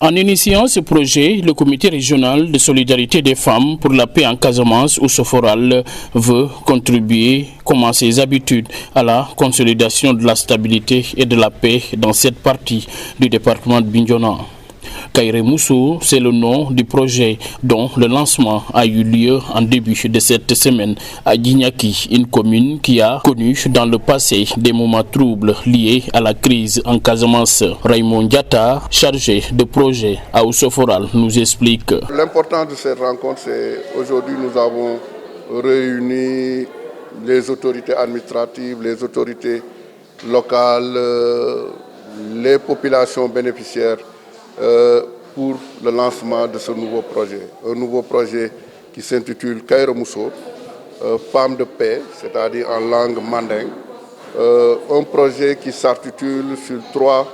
En initiant ce projet, le comité régional de solidarité des femmes pour la paix en Casamance ou Soforal veut contribuer, comme à ses habitudes, à la consolidation de la stabilité et de la paix dans cette partie du département de Bignona. Kairé Mousso, c'est le nom du projet dont le lancement a eu lieu en début de cette semaine à Djignaki, une commune qui a connu dans le passé des moments troubles liés à la crise en Casamance. Raymond Diatta, chargé de projet à Ousoforal, nous explique. L'importance de cette rencontre, c'est aujourd'hui nous avons réuni les autorités administratives, les autorités locales, les populations bénéficiaires pour le lancement de ce nouveau projet. Un nouveau projet qui s'intitule Kairé Mousso, Femme de paix, c'est-à-dire en langue mandingue. Un projet qui s'articule sur 3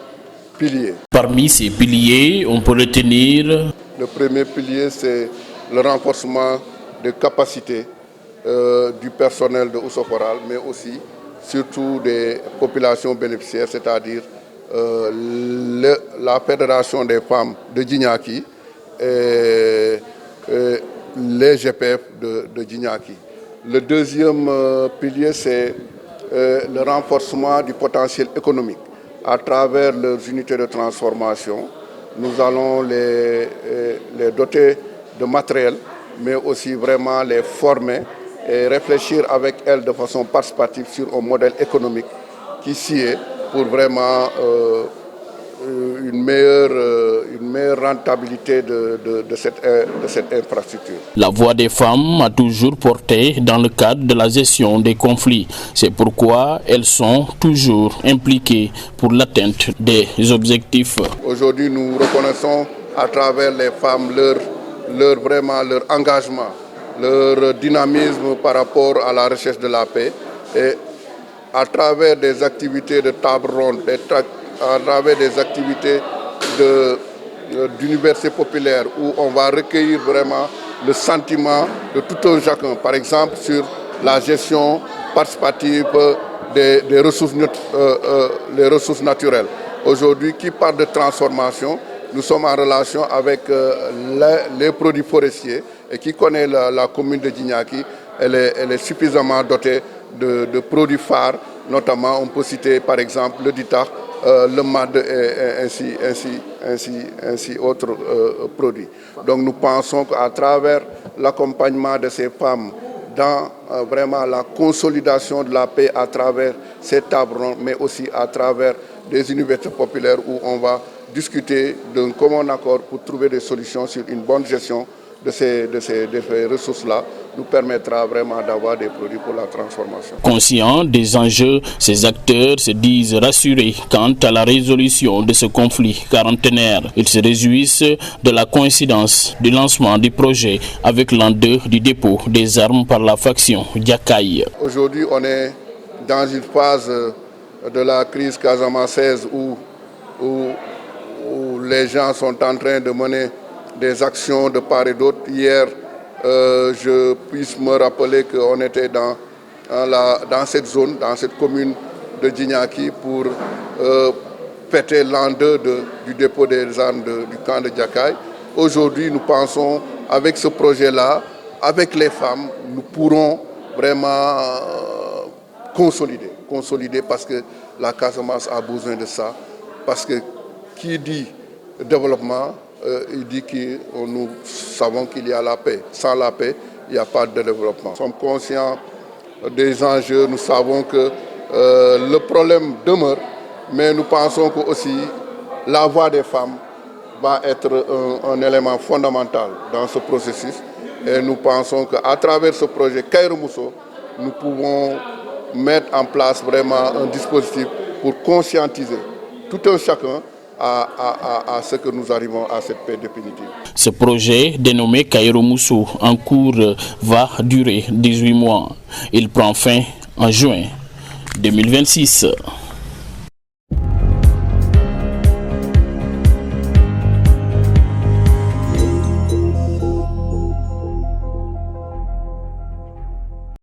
piliers. Parmi ces piliers, on peut retenir... Le premier pilier, c'est le renforcement des capacités du personnel de Ousoforal, mais aussi, surtout des populations bénéficiaires, c'est-à-dire la Fédération des femmes de Djignaki et les GPF de Djignaki. Le deuxième pilier, c'est le renforcement du potentiel économique. À travers leurs unités de transformation, nous allons les doter de matériel, mais aussi vraiment les former et réfléchir avec elles de façon participative sur un modèle économique qui s'y est pour vraiment une meilleure rentabilité de cette infrastructure. La voix des femmes a toujours porté dans le cadre de la gestion des conflits. C'est pourquoi elles sont toujours impliquées pour l'atteinte des objectifs. Aujourd'hui, nous reconnaissons à travers les femmes leur engagement, leur dynamisme par rapport à la recherche de la paix. Et à travers des activités de table ronde, à travers des activités d'université populaire où on va recueillir vraiment le sentiment de tout un chacun. Par exemple, sur la gestion participative des ressources, les ressources naturelles. Aujourd'hui, qui parle de transformation, nous sommes en relation avec les produits forestiers et qui connaît la commune de Djignaki, elle est suffisamment dotée de produits phares, notamment on peut citer par exemple le ditar, le MAD et ainsi autres produits. Donc nous pensons qu'à travers l'accompagnement de ces femmes dans vraiment la consolidation de la paix à travers ces tables rondes, mais aussi à travers des universités populaires où on va discuter d'un commun accord pour trouver des solutions sur une bonne gestion de ces ressources-là, nous permettra vraiment d'avoir des produits pour la transformation. Conscients des enjeux, ces acteurs se disent rassurés quant à la résolution de ce conflit quarantenaire. Ils se réjouissent de la coïncidence du lancement du projet avec l'an 2 du dépôt des armes par la faction Diakaï. Aujourd'hui, on est dans une phase de la crise casamançaise où les gens sont en train de mener des actions de part et d'autre. Hier, je puisse me rappeler qu'on était dans cette zone, dans cette commune de Djignaki pour fêter l'an 2 du dépôt des armes du camp de Diakaï. Aujourd'hui, nous pensons, avec ce projet-là, avec les femmes, nous pourrons vraiment consolider parce que la Casamance a besoin de ça. Parce que qui dit développement, il dit que nous savons qu'il y a la paix. Sans la paix, il n'y a pas de développement. Nous sommes conscients des enjeux, nous savons que le problème demeure, mais nous pensons que aussi la voix des femmes va être un élément fondamental dans ce processus. Et nous pensons qu'à travers ce projet Kairé Mousso, nous pouvons mettre en place vraiment un dispositif pour conscientiser tout un chacun à ce que nous arrivons à cette paix définitive. Ce projet, dénommé Kairé Mousso, en cours, va durer 18 mois. Il prend fin en juin 2026.